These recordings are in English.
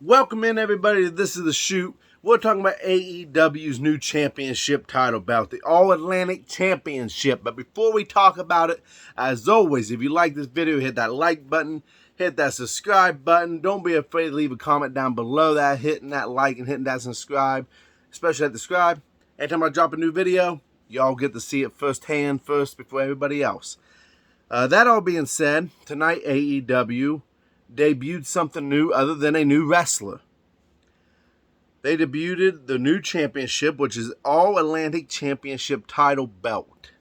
Welcome in, everybody. This is The Shoot. We're talking about AEW's new championship title belt, the All-Atlantic Championship. But before we talk about it, as always, if you like this video, hit that like button, hit that subscribe button. Don't be afraid to leave a comment down below that, hitting that like and hitting that subscribe, especially that subscribe. Anytime I drop a new video, y'all get to see it firsthand first before everybody else. That all being said, tonight AEW debuted something new other than a new wrestler. They debuted the new championship, which is All-Atlantic Championship Title Belt.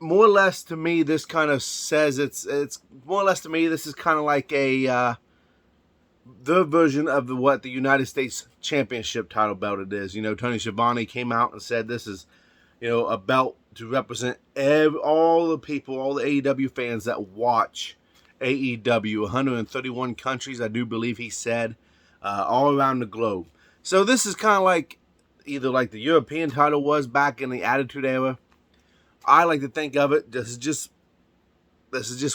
More or less to me, this kind of says it's more or less to me, this is kind of like the version of what the United States Championship Title Belt it is. You know, Tony Schiavone came out and said this is, a belt to represent all the people, all the AEW fans that watch AEW, 131 countries, I do believe he said, all around the globe. So this is kind of like either like the European title was back in the Attitude Era. I like to think of it, this is just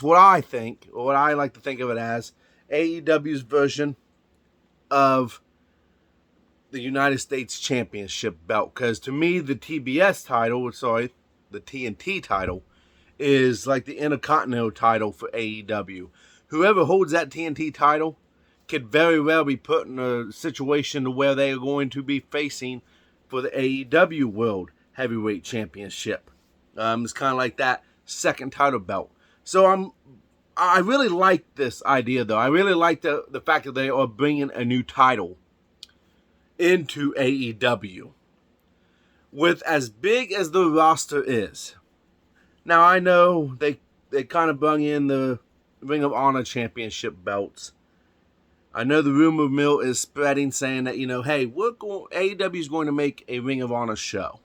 what I think, or what I like to think of it as, AEW's version of the United States Championship belt. Because to me, the TNT title is like the Intercontinental title for AEW. Whoever holds that TNT title could very well be put in a situation to where they are going to be facing for the AEW World Heavyweight Championship. It's kind of like that second title belt. So I really like this idea, though. I really like the fact that they are bringing a new title into AEW with as big as the roster is. Now, I know they kind of brought in the Ring of Honor championship belts. I know the rumor mill is spreading saying that, hey, AEW is going to make a Ring of Honor show.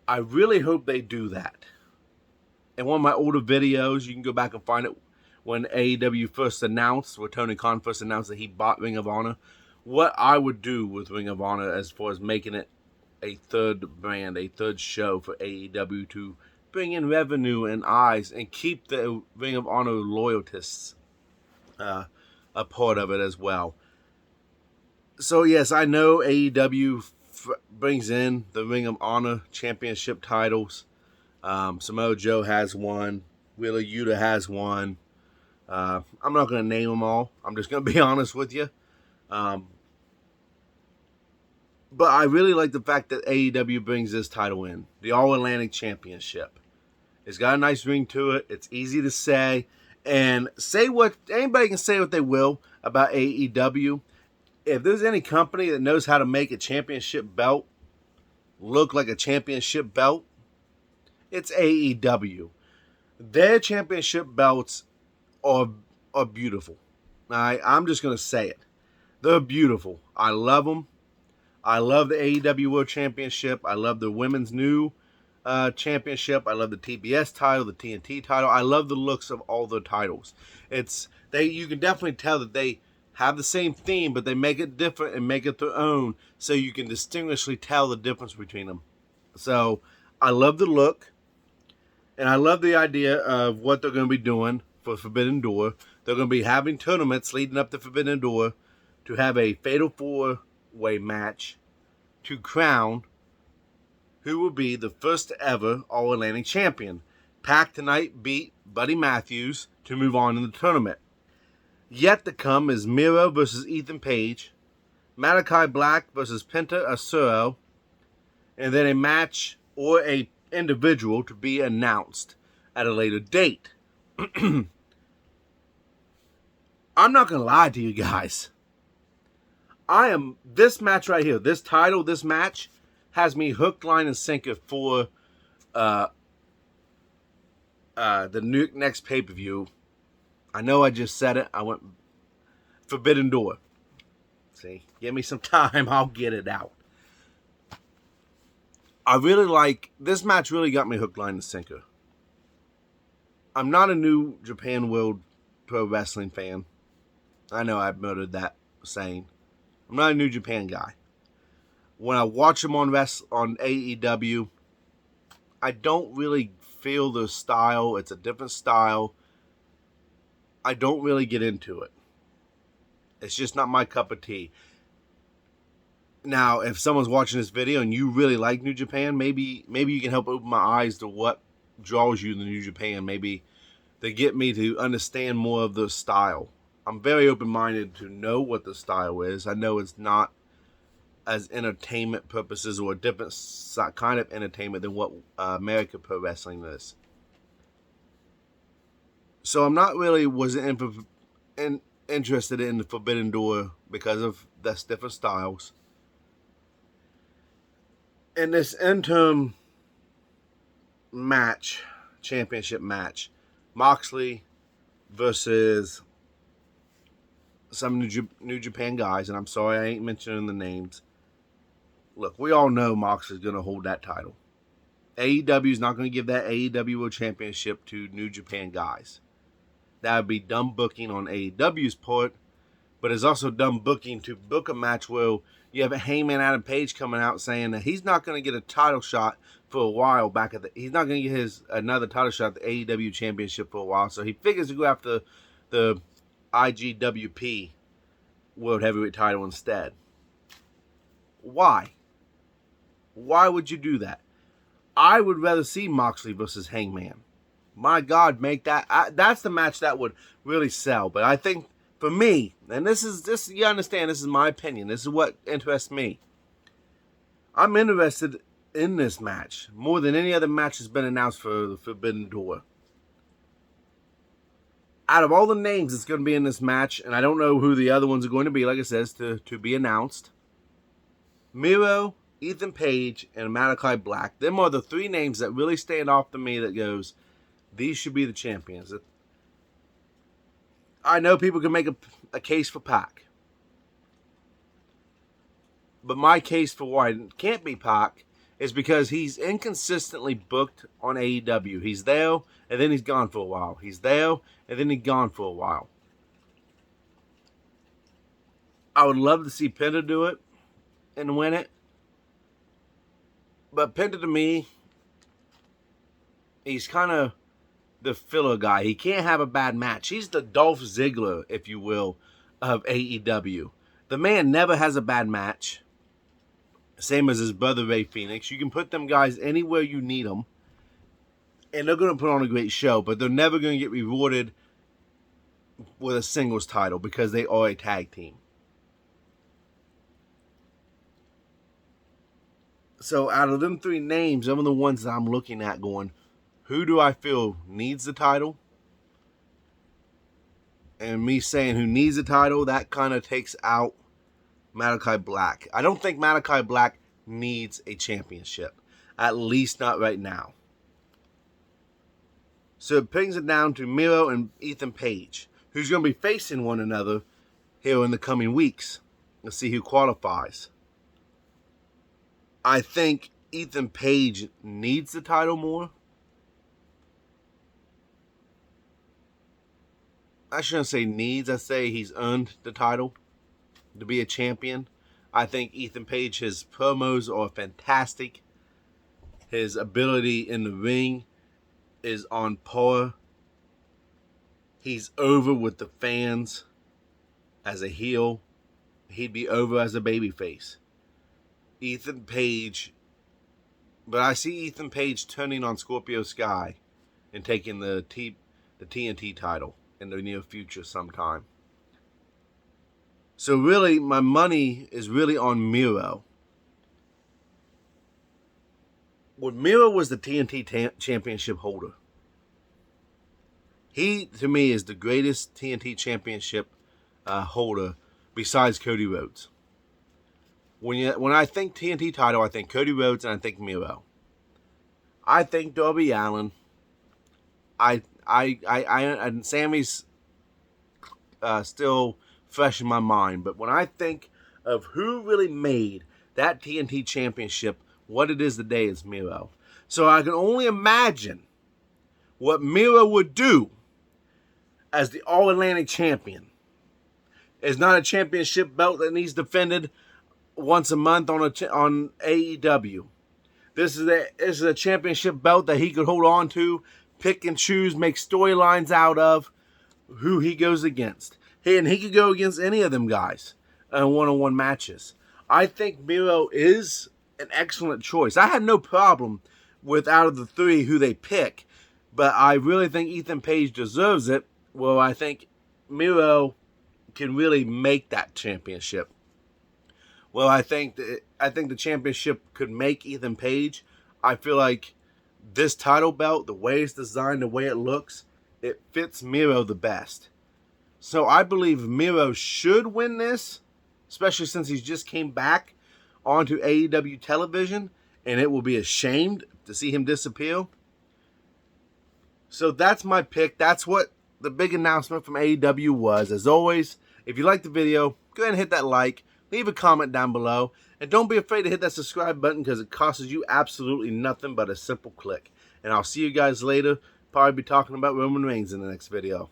I really hope they do that. In one of my older videos, you can go back and find it, when AEW first announced, where Tony Khan first announced that he bought Ring of Honor, what I would do with Ring of Honor as far as making it a third brand, a third show for AEW to bring in revenue and eyes and keep the Ring of Honor loyalists a part of it as well. So yes, I know AEW brings in the Ring of Honor championship titles. Samoa Joe has one. Wheeler Yuta has one. I'm not going to name them all. I'm just going to be honest with you. But I really like the fact that AEW brings this title in. The All-Atlantic Championship. It's got a nice ring to it. It's easy to say. And anybody can say what they will about AEW. If there's any company that knows how to make a championship belt look like a championship belt, it's AEW. Their championship belts are beautiful. I'm just going to say it. They're beautiful. I love them. I love the AEW World Championship. I love the women's new championship. I love the TBS title, the TNT title. I love the looks of all the titles. You can definitely tell that they have the same theme, but they make it different and make it their own, so you can distinguishly tell the difference between them. So I love the look, and I love the idea of what they're going to be doing for Forbidden Door. They're going to be having tournaments leading up to Forbidden Door to have a Fatal 4-way match to crown who will be the first ever All-Atlantic champion. Pac tonight beat Buddy Matthews to move on in the tournament. Yet to come is Miro versus Ethan Page, Malachi Black versus Penta Asuro, and then a match or a individual to be announced at a later date. I'm not going to lie to you guys. This match right here, this match has me hook, line, and sinker for the next pay-per-view. I know I just said it. I went Forbidden Door. See, give me some time, I'll get it out. I really like, this match really got me hook, line, and sinker. I'm not a New Japan World Pro Wrestling fan. I know I've murdered that saying. I'm not a New Japan guy. When I watch them on AEW, I don't really feel their style. It's a different style. I don't really get into it. It's just not my cup of tea. Now, if someone's watching this video and you really like New Japan, maybe you can help open my eyes to what draws you to New Japan. Maybe they get me to understand more of the style. I'm very open-minded to know what the style is. I know it's not as entertainment purposes or a different kind of entertainment than what American Pro Wrestling is. So I'm not really interested in the Forbidden Door because of that's different styles. In this interim match, championship match, Moxley versus some New Japan guys, and I'm sorry I ain't mentioning the names. Look, we all know Moxley's going to hold that title. AEW is not going to give that AEW World Championship to New Japan guys. That would be dumb booking on AEW's part, but it's also dumb booking to book a match where you have a Heyman Adam Page coming out saying that he's not going to get a title shot for a while he's not going to get another title shot at the AEW Championship for a while, so he figures to go after the IGWP World Heavyweight title instead. Why? Why would you do that? I would rather see Moxley versus Hangman. My God, make that... that's the match that would really sell. But I think, for me, and this you understand, this is my opinion. This is what interests me. I'm interested in this match more than any other match that's been announced for the Forbidden Door. Out of all the names that's going to be in this match, and I don't know who the other ones are going to be, like I said, to be announced, Miro, Ethan Page, and Malachi Black. Them are the three names that really stand off to me that goes, these should be the champions. I know people can make a case for Pac. But my case for why it can't be Pac is because he's inconsistently booked on AEW. He's there, and then he's gone for a while. He's there, and then he's gone for a while. I would love to see Penta do it and win it. But Penta, to me, he's kind of the filler guy. He can't have a bad match. He's the Dolph Ziggler, if you will, of AEW. The man never has a bad match. Same as his brother Ray Phoenix. You can put them guys anywhere you need them, and they're going to put on a great show, but they're never going to get rewarded with a singles title because they are a tag team. So out of them three names, some of the ones that I'm looking at going, who do I feel needs the title? And me saying who needs the title, that kind of takes out Malachi Black. I don't think Malachi Black needs a championship. At least not right now. So it brings it down to Miro and Ethan Page, who's going to be facing one another here in the coming weeks. Let's see who qualifies. I think Ethan Page needs the title more. I shouldn't say needs. I say he's earned the title to be a champion. I think Ethan Page, his promos are fantastic. His ability in the ring is on par. He's over with the fans as a heel. He'd be over as a babyface. Ethan Page, but I see Ethan Page turning on Scorpio Sky and taking the TNT title in the near future sometime. So really, my money is really on Miro. When Miro was the TNT championship holder, he, to me, is the greatest TNT championship holder besides Cody Rhodes. When I think TNT title, I think Cody Rhodes and I think Miro. I think Darby Allin. And Sammy's still fresh in my mind. But when I think of who really made that TNT championship what it is today, it's Miro. So I can only imagine what Miro would do as the All-Atlantic champion. It's not a championship belt that needs defended once a month on AEW. This is a championship belt that he could hold on to, pick and choose, make storylines out of, who he goes against. And he could go against any of them guys in one-on-one matches. I think Miro is an excellent choice. I had no problem with out of the three who they pick, but I really think Ethan Page deserves it. Well, I think Miro can really make that championship. Well, I think the championship could make Ethan Page. I feel like this title belt, the way it's designed, the way it looks, it fits Miro the best. So I believe Miro should win this, especially since he's just came back onto AEW television, and it will be a shame to see him disappear. So that's my pick. That's what the big announcement from AEW was. As always, if you liked the video, go ahead and hit that like, leave a comment down below, and don't be afraid to hit that subscribe button because it costs you absolutely nothing but a simple click. And I'll see you guys later. Probably be talking about Roman Reigns in the next video.